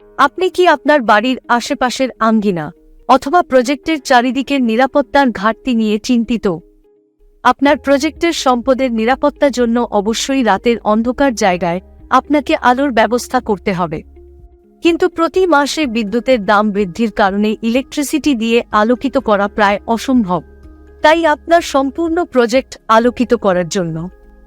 আপনি কি আপনার বাড়ির আশেপাশের আঙ্গিনা অথবা প্রজেক্টের চারিদিকের নিরাপত্তার ঘাটতি নিয়ে চিন্তিত? আপনার প্রজেক্টের সম্পদের নিরাপত্তার জন্য অবশ্যই রাতের অন্ধকার জায়গায় আপনাকে আলোর ব্যবস্থা করতে হবে। কিন্তু প্রতি মাসে বিদ্যুতের দাম বৃদ্ধির কারণে ইলেকট্রিসিটি দিয়ে আলোকিত করা প্রায় অসম্ভব। তাই আপনার সম্পূর্ণ প্রজেক্ট আলোকিত করার জন্য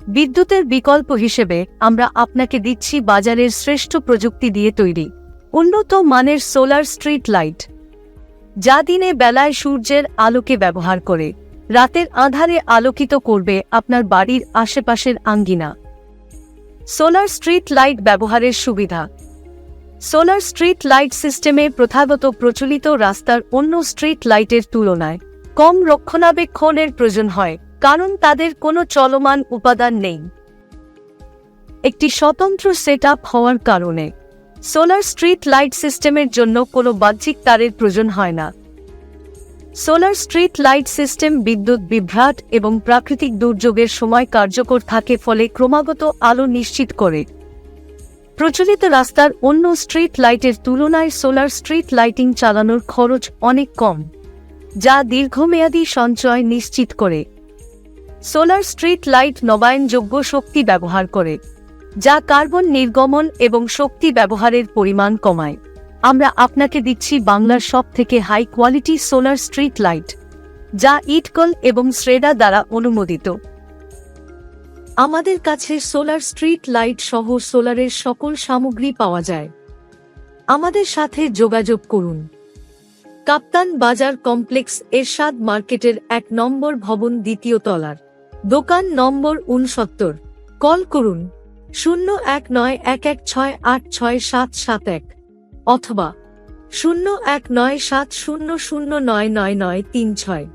বিদ্যুতের বিকল্প হিসেবে আমরা আপনাকে দিচ্ছি বাজারের শ্রেষ্ঠ প্রযুক্তি দিয়ে তৈরি উন্নত মানের সোলার স্ট্রিট লাইট, যা দিনে বেলায় সূর্যের আলোকে ব্যবহার করে রাতের আঁধারে আলোকিত করবে আপনার বাড়ির আশেপাশের আঙ্গিনা। সোলার স্ট্রিট লাইট ব্যবহারের সুবিধা। সোলার স্ট্রিট লাইট সিস্টেমে প্রথাগত প্রচলিত রাস্তার অন্য স্ট্রিট লাইটের তুলনায় কম রক্ষণাবেক্ষণের প্রয়োজন হয়, কারণ তাদের কোনো চলমান উপাদান নেই। একটি স্বতন্ত্র সেটআপ হওয়ার কারণে সোলার স্ট্রিট লাইট সিস্টেমের জন্য কোনো বাহ্যিক তারের প্রয়োজন হয় না। সোলার স্ট্রিট লাইট সিস্টেম বিদ্যুৎ বিভ্রাট এবং প্রাকৃতিক দুর্যোগের সময় কার্যকর থাকে, ফলে ক্রমাগত আলো নিশ্চিত করে। প্রচলিত রাস্তার অন্য স্ট্রিট লাইটের তুলনায় সোলার স্ট্রিট লাইটিং চালানোর খরচ অনেক কম, যা দীর্ঘমেয়াদী সঞ্চয় নিশ্চিত করে। সোলার স্ট্রিট লাইট নবায়নযোগ্য শক্তি ব্যবহার করে, যা কার্বন নির্গমন এবং শক্তি ব্যবহারের পরিমাণ কমায়। আমরা আপনাকে দিচ্ছি বাংলার সবথেকে high quality solar street light, যা ইটকল এবং শ্রেডা দ্বারা অনুমোদিত। আমাদের কাছে সোলার স্ট্রিট লাইট সহ সোলারের সকল সামগ্রী পাওয়া যায়। আমাদের সাথে যোগাযোগ করুন। কাপ্তান বাজার কমপ্লেক্স, এরশাদ মার্কেটের 1 নম্বর ভবন, 2য় তলার, দোকান নম্বর 69। কল করুন 019116866771 অথবা 019700999936।